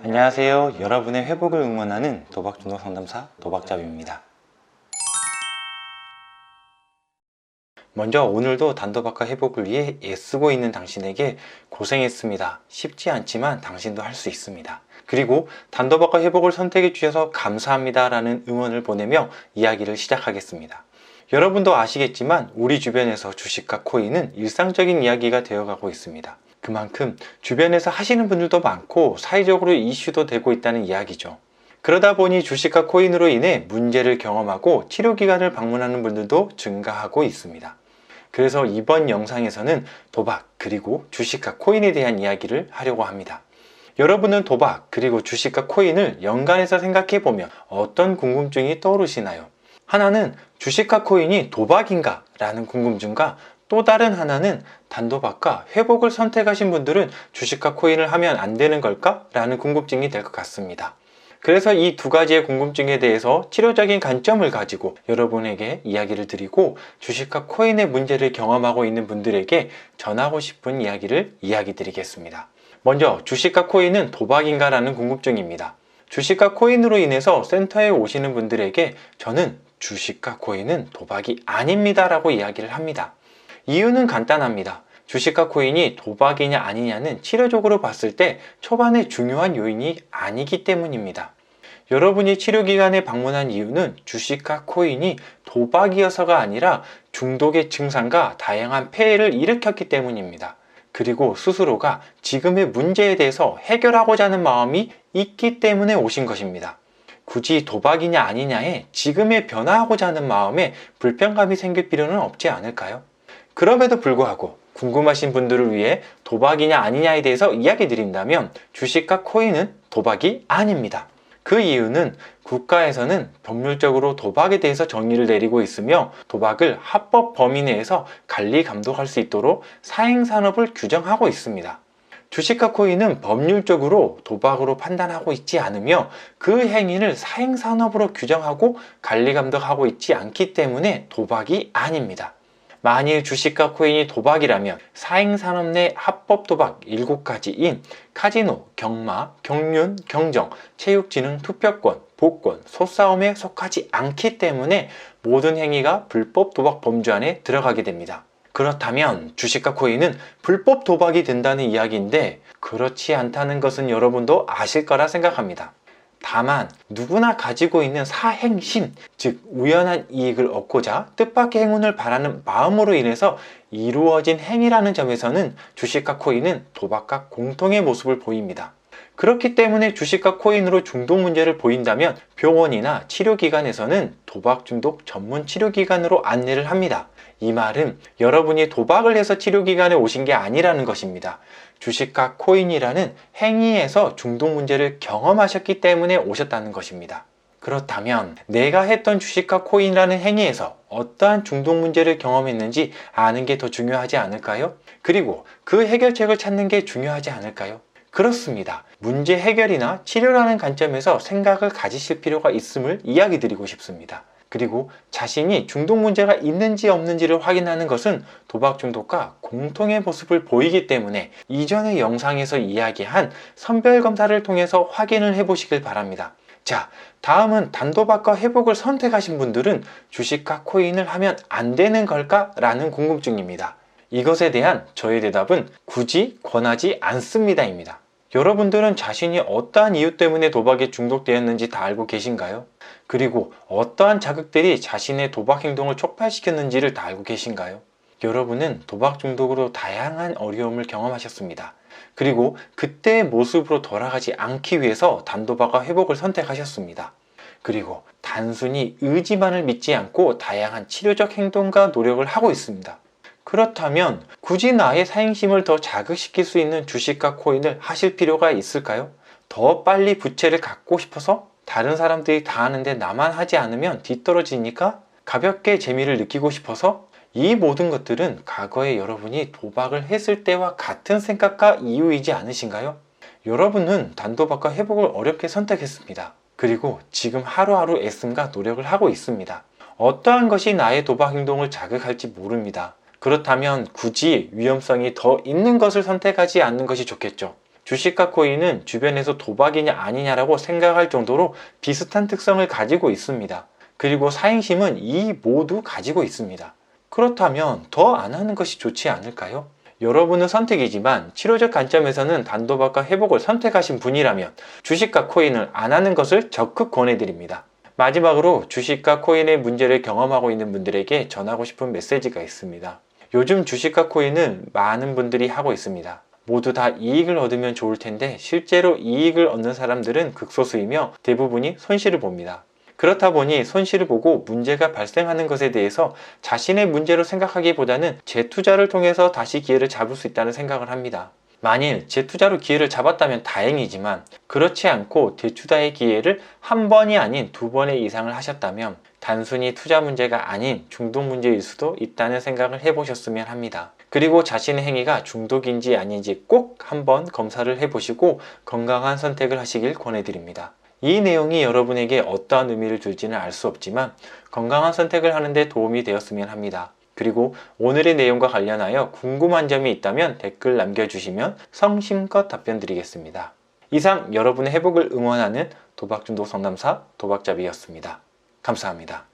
안녕하세요. 여러분의 회복을 응원하는 도박중독 상담사 도박잡입니다. 먼저 오늘도 단도박과 회복을 위해 애쓰고 있는 당신에게 고생했습니다. 쉽지 않지만 당신도 할 수 있습니다. 그리고 단도박과 회복을 선택해 주셔서 감사합니다 라는 응원을 보내며 이야기를 시작하겠습니다. 여러분도 아시겠지만 우리 주변에서 주식과 코인은 일상적인 이야기가 되어가고 있습니다. 그만큼 주변에서 하시는 분들도 많고 사회적으로 이슈도 되고 있다는 이야기죠. 그러다 보니 주식과 코인으로 인해 문제를 경험하고 치료기관을 방문하는 분들도 증가하고 있습니다. 그래서 이번 영상에서는 도박 그리고 주식과 코인에 대한 이야기를 하려고 합니다. 여러분은 도박 그리고 주식과 코인을 연관해서 생각해보면 어떤 궁금증이 떠오르시나요? 하나는 주식과 코인이 도박인가? 라는 궁금증과 또 다른 하나는 단도박과 회복을 선택하신 분들은 주식과 코인을 하면 안 되는 걸까? 라는 궁금증이 될 것 같습니다. 그래서 이 두 가지의 궁금증에 대해서 치료적인 관점을 가지고 여러분에게 이야기를 드리고 주식과 코인의 문제를 경험하고 있는 분들에게 전하고 싶은 이야기를 이야기 드리겠습니다. 먼저 주식과 코인은 도박인가? 라는 궁금증입니다. 주식과 코인으로 인해서 센터에 오시는 분들에게 저는 주식과 코인은 도박이 아닙니다 라고 이야기를 합니다. 이유는 간단합니다. 주식과 코인이 도박이냐 아니냐는 치료적으로 봤을 때 초반에 중요한 요인이 아니기 때문입니다. 여러분이 치료기관에 방문한 이유는 주식과 코인이 도박이어서가 아니라 중독의 증상과 다양한 폐해를 일으켰기 때문입니다. 그리고 스스로가 지금의 문제에 대해서 해결하고자 하는 마음이 있기 때문에 오신 것입니다. 굳이 도박이냐 아니냐에 지금의 변화하고자 하는 마음에 불편감이 생길 필요는 없지 않을까요? 그럼에도 불구하고 궁금하신 분들을 위해 도박이냐 아니냐에 대해서 이야기 드린다면 주식과 코인은 도박이 아닙니다. 그 이유는 국가에서는 법률적으로 도박에 대해서 정의를 내리고 있으며 도박을 합법 범위 내에서 관리 감독할 수 있도록 사행산업을 규정하고 있습니다. 주식과 코인은 법률적으로 도박으로 판단하고 있지 않으며 그 행위를 사행산업으로 규정하고 관리 감독하고 있지 않기 때문에 도박이 아닙니다. 만일 주식과 코인이 도박이라면 사행산업 내 합법 도박 7가지인 카지노, 경마, 경륜, 경정, 체육진흥, 투표권, 복권, 소싸움에 속하지 않기 때문에 모든 행위가 불법 도박 범주 안에 들어가게 됩니다. 그렇다면 주식과 코인은 불법 도박이 된다는 이야기인데 그렇지 않다는 것은 여러분도 아실 거라 생각합니다. 다만 누구나 가지고 있는 사행심, 즉 우연한 이익을 얻고자 뜻밖의 행운을 바라는 마음으로 인해서 이루어진 행위라는 점에서는 주식과 코인은 도박과 공통의 모습을 보입니다. 그렇기 때문에 주식과 코인으로 중독 문제를 보인다면 병원이나 치료기관에서는 도박 중독 전문 치료기관으로 안내를 합니다. 이 말은 여러분이 도박을 해서 치료기관에 오신 게 아니라는 것입니다. 주식과 코인이라는 행위에서 중독 문제를 경험하셨기 때문에 오셨다는 것입니다. 그렇다면 내가 했던 주식과 코인이라는 행위에서 어떠한 중독 문제를 경험했는지 아는 게 더 중요하지 않을까요? 그리고 그 해결책을 찾는 게 중요하지 않을까요? 그렇습니다. 문제 해결이나 치료라는 관점에서 생각을 가지실 필요가 있음을 이야기 드리고 싶습니다. 그리고 자신이 중독 문제가 있는지 없는지를 확인하는 것은 도박 중독과 공통의 모습을 보이기 때문에 이전의 영상에서 이야기한 선별검사를 통해서 확인을 해보시길 바랍니다. 자, 다음은 단도박과 회복을 선택하신 분들은 주식과 코인을 하면 안 되는 걸까? 라는 궁금증입니다. 이것에 대한 저의 대답은 굳이 권하지 않습니다입니다. 여러분들은 자신이 어떠한 이유 때문에 도박에 중독되었는지 다 알고 계신가요? 그리고 어떠한 자극들이 자신의 도박 행동을 촉발시켰는지를 다 알고 계신가요? 여러분은 도박 중독으로 다양한 어려움을 경험하셨습니다. 그리고 그때의 모습으로 돌아가지 않기 위해서 단도박과 회복을 선택하셨습니다. 그리고 단순히 의지만을 믿지 않고 다양한 치료적 행동과 노력을 하고 있습니다. 그렇다면 굳이 나의 사행심을 더 자극시킬 수 있는 주식과 코인을 하실 필요가 있을까요? 더 빨리 부채를 갖고 싶어서? 다른 사람들이 다 하는데 나만 하지 않으면 뒤떨어지니까? 가볍게 재미를 느끼고 싶어서? 이 모든 것들은 과거에 여러분이 도박을 했을 때와 같은 생각과 이유이지 않으신가요? 여러분은 단도박과 회복을 어렵게 선택했습니다. 그리고 지금 하루하루 애씀과 노력을 하고 있습니다. 어떠한 것이 나의 도박 행동을 자극할지 모릅니다. 그렇다면 굳이 위험성이 더 있는 것을 선택하지 않는 것이 좋겠죠. 주식과 코인은 주변에서 도박이냐 아니냐라고 생각할 정도로 비슷한 특성을 가지고 있습니다. 그리고 사행심은 이 모두 가지고 있습니다. 그렇다면 더 안 하는 것이 좋지 않을까요? 여러분의 선택이지만 치료적 관점에서는 단도박과 회복을 선택하신 분이라면 주식과 코인을 안 하는 것을 적극 권해드립니다. 마지막으로 주식과 코인의 문제를 경험하고 있는 분들에게 전하고 싶은 메시지가 있습니다. 요즘 주식과 코인은 많은 분들이 하고 있습니다. 모두 다 이익을 얻으면 좋을 텐데 실제로 이익을 얻는 사람들은 극소수이며 대부분이 손실을 봅니다. 그렇다 보니 손실을 보고 문제가 발생하는 것에 대해서 자신의 문제로 생각하기보다는 재투자를 통해서 다시 기회를 잡을 수 있다는 생각을 합니다. 만일 재투자로 기회를 잡았다면 다행이지만 그렇지 않고 재투자의 기회를 한 번이 아닌 두 번의 이상을 하셨다면 단순히 투자 문제가 아닌 중독 문제일 수도 있다는 생각을 해보셨으면 합니다. 그리고 자신의 행위가 중독인지 아닌지 꼭 한번 검사를 해보시고 건강한 선택을 하시길 권해드립니다. 이 내용이 여러분에게 어떠한 의미를 줄지는 알 수 없지만 건강한 선택을 하는 데 도움이 되었으면 합니다. 그리고 오늘의 내용과 관련하여 궁금한 점이 있다면 댓글 남겨주시면 성심껏 답변 드리겠습니다. 이상 여러분의 회복을 응원하는 도박중독 상담사 도박잡이였습니다. 감사합니다.